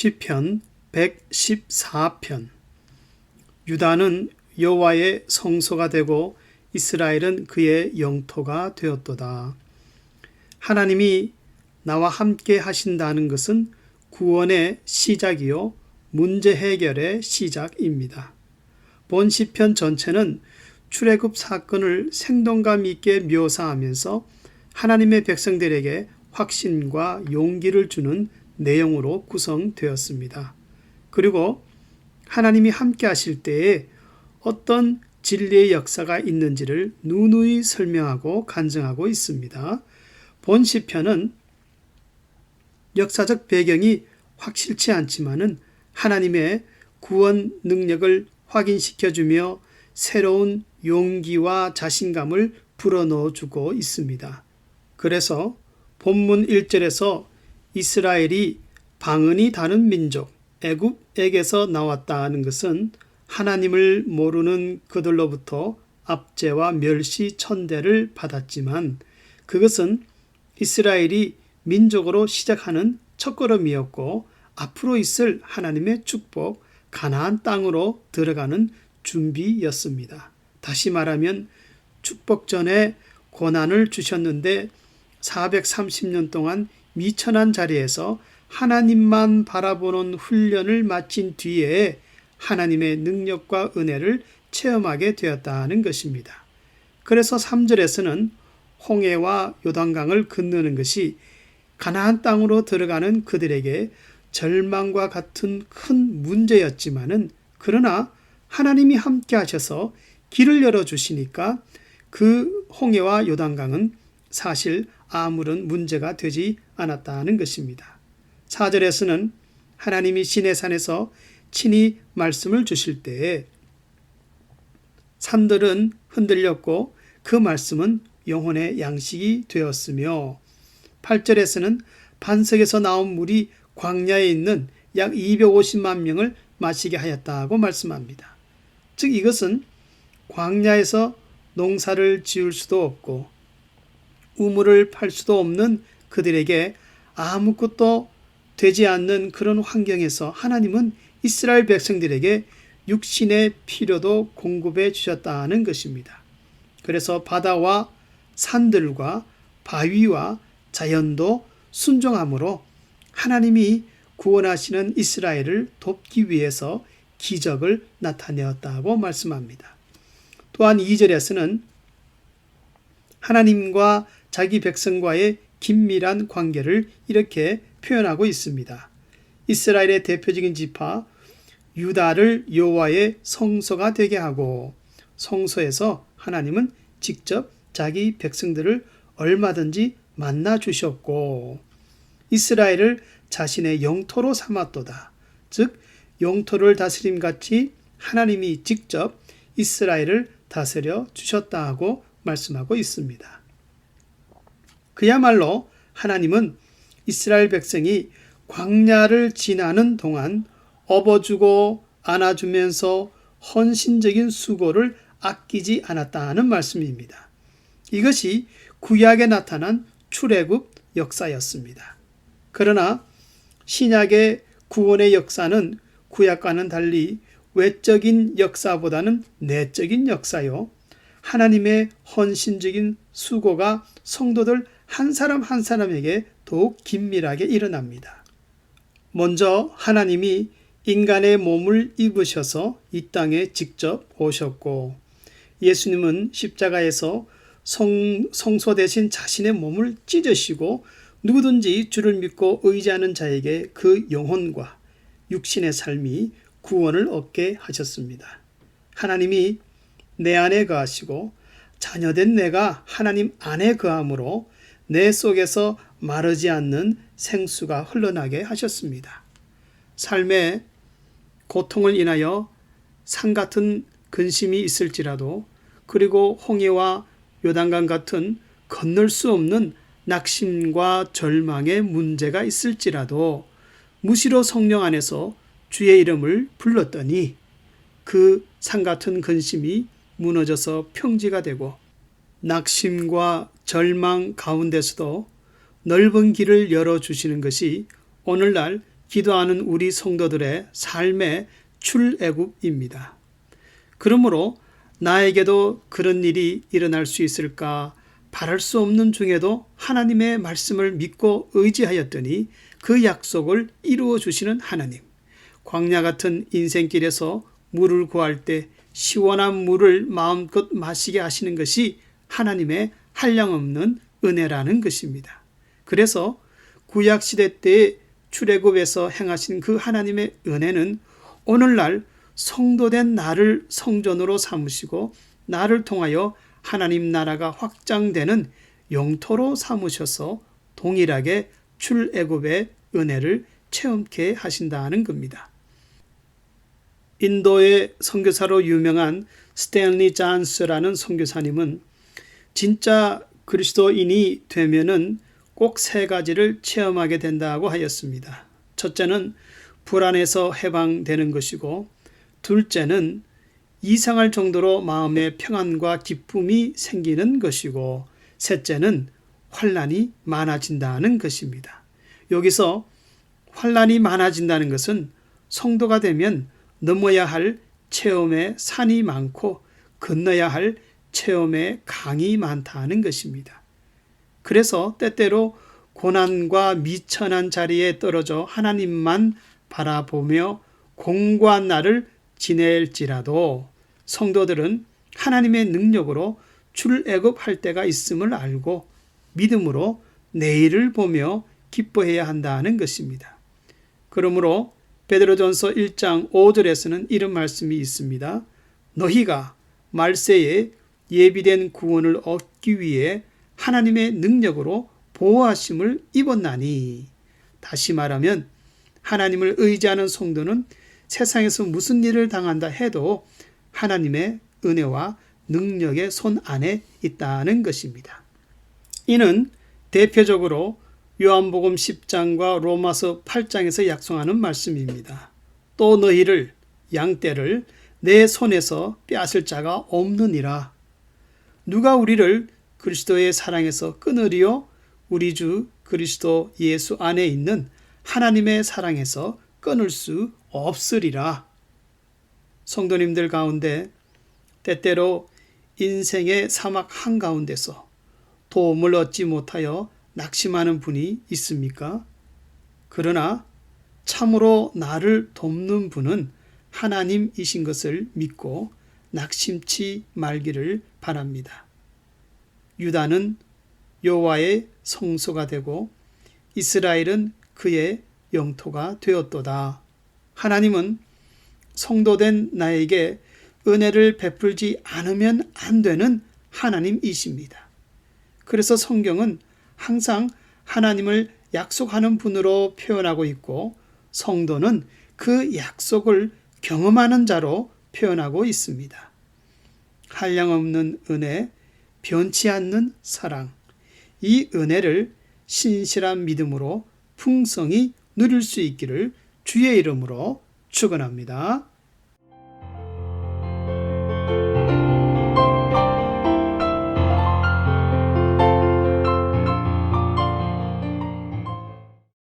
시편 114편. 유다는 여호와의 성소가 되고 이스라엘은 그의 영토가 되었도다. 하나님이 나와 함께 하신다는 것은 구원의 시작이요 문제 해결의 시작입니다. 본 시편 전체는 출애굽 사건을 생동감 있게 묘사하면서 하나님의 백성들에게 확신과 용기를 주는 내용으로 구성되었습니다. 그리고 하나님이 함께 하실 때에 어떤 진리의 역사가 있는지를 누누이 설명하고 간증하고 있습니다. 본 시편은 역사적 배경이 확실치 않지만은 하나님의 구원 능력을 확인시켜주며 새로운 용기와 자신감을 불어넣어주고 있습니다. 그래서 본문 1절에서 이스라엘이 방언이 다른 민족 애굽에게서 나왔다는 것은 하나님을 모르는 그들로부터 압제와 멸시 천대를 받았지만 그것은 이스라엘이 민족으로 시작하는 첫걸음이었고 앞으로 있을 하나님의 축복 가나안 땅으로 들어가는 준비였습니다. 다시 말하면 축복 전에 고난을 주셨는데 430년 동안 미천한 자리에서 하나님만 바라보는 훈련을 마친 뒤에 하나님의 능력과 은혜를 체험하게 되었다는 것입니다. 그래서 3절에서는 홍해와 요단강을 건너는 것이 가나안 땅으로 들어가는 그들에게 절망과 같은 큰 문제였지만은 그러나 하나님이 함께 하셔서 길을 열어주시니까 그 홍해와 요단강은 사실 아무런 문제가 되지 않았다는 것입니다. 4절에서는 하나님이 시내산에서 친히 말씀을 주실 때에 산들은 흔들렸고 그 말씀은 영혼의 양식이 되었으며 8절에서는 반석에서 나온 물이 광야에 있는 약 250만 명을 마시게 하였다고 말씀합니다. 즉 이것은 광야에서 농사를 지을 수도 없고 우물을 팔 수도 없는 그들에게 아무것도 되지 않는 그런 환경에서 하나님은 이스라엘 백성들에게 육신의 필요도 공급해 주셨다는 것입니다. 그래서 바다와 산들과 바위와 자연도 순종함으로 하나님이 구원하시는 이스라엘을 돕기 위해서 기적을 나타내었다고 말씀합니다. 또한 2절에서는 하나님과 자기 백성과의 긴밀한 관계를 이렇게 표현하고 있습니다. 이스라엘의 대표적인 지파 유다를 여호와의 성소가 되게 하고 성소에서 하나님은 직접 자기 백성들을 얼마든지 만나 주셨고 이스라엘을 자신의 영토로 삼았도다. 즉 영토를 다스림같이 하나님이 직접 이스라엘을 다스려 주셨다 하고 말씀하고 있습니다. 그야말로 하나님은 이스라엘 백성이 광야를 지나는 동안 업어주고 안아주면서 헌신적인 수고를 아끼지 않았다는 말씀입니다. 이것이 구약에 나타난 출애굽 역사였습니다. 그러나 신약의 구원의 역사는 구약과는 달리 외적인 역사보다는 내적인 역사요. 하나님의 헌신적인 수고가 성도들 한 사람 한 사람에게 더욱 긴밀하게 일어납니다. 먼저 하나님이 인간의 몸을 입으셔서 이 땅에 직접 오셨고 예수님은 십자가에서 성소 대신 자신의 몸을 찢으시고 누구든지 주를 믿고 의지하는 자에게 그 영혼과 육신의 삶이 구원을 얻게 하셨습니다. 하나님이 내 안에 거하시고 자녀된 내가 하나님 안에 거함으로 내 속에서 마르지 않는 생수가 흘러나게 하셨습니다. 삶에 고통을 인하여 산 같은 근심이 있을지라도 그리고 홍해와 요단강 같은 건널 수 없는 낙심과 절망의 문제가 있을지라도 무시로 성령 안에서 주의 이름을 불렀더니 그 산 같은 근심이 무너져서 평지가 되고 낙심과 절망 가운데서도 넓은 길을 열어주시는 것이 오늘날 기도하는 우리 성도들의 삶의 출애굽입니다. 그러므로 나에게도 그런 일이 일어날 수 있을까 바랄 수 없는 중에도 하나님의 말씀을 믿고 의지하였더니 그 약속을 이루어 주시는 하나님. 광야 같은 인생길에서 물을 구할 때 시원한 물을 마음껏 마시게 하시는 것이 하나님의 한량없는 은혜라는 것입니다. 그래서 구약시대 때의 출애굽에서 행하신 그 하나님의 은혜는 오늘날 성도된 나를 성전으로 삼으시고 나를 통하여 하나님 나라가 확장되는 영토로 삼으셔서 동일하게 출애굽의 은혜를 체험케 하신다는 겁니다. 인도의 선교사로 유명한 스탠리 잔스라는 선교사님은 진짜 그리스도인이 되면은 꼭 세 가지를 체험하게 된다고 하였습니다. 첫째는 불안에서 해방되는 것이고, 둘째는 이상할 정도로 마음의 평안과 기쁨이 생기는 것이고, 셋째는 환난이 많아진다는 것입니다. 여기서 환난이 많아진다는 것은 성도가 되면 넘어야 할 체험의 산이 많고 건너야 할 체험의 강이 많다는 것입니다. 그래서 때때로 고난과 미천한 자리에 떨어져 하나님만 바라보며 공고한 날을 지낼지라도 성도들은 하나님의 능력으로 출애굽할 때가 있음을 알고 믿음으로 내일을 보며 기뻐해야 한다는 것입니다. 그러므로 베드로전서 1장 5절에서는 이런 말씀이 있습니다. 너희가 말세에 예비된 구원을 얻기 위해 하나님의 능력으로 보호하심을 입었나니. 다시 말하면 하나님을 의지하는 성도는 세상에서 무슨 일을 당한다 해도 하나님의 은혜와 능력의 손 안에 있다는 것입니다. 이는 대표적으로 요한복음 10장과 로마서 8장에서 약속하는 말씀입니다. 또 너희를 양떼를 내 손에서 빼앗을 자가 없느니라. 누가 우리를 그리스도의 사랑에서 끊으리요? 우리 주 그리스도 예수 안에 있는 하나님의 사랑에서 끊을 수 없으리라. 성도님들 가운데 때때로 인생의 사막 한가운데서 도움을 얻지 못하여 낙심하는 분이 있습니까? 그러나 참으로 나를 돕는 분은 하나님이신 것을 믿고 낙심치 말기를 바랍니다. 유다는 여호와의 성소가 되고 이스라엘은 그의 영토가 되었도다. 하나님은 성도된 나에게 은혜를 베풀지 않으면 안 되는 하나님이십니다. 그래서 성경은 항상 하나님을 약속하는 분으로 표현하고 있고 성도는 그 약속을 경험하는 자로 표현하고 있습니다. 한량없는 은혜, 변치 않는 사랑, 이 은혜를 신실한 믿음으로 풍성히 누릴 수 있기를 주의 이름으로 축원합니다.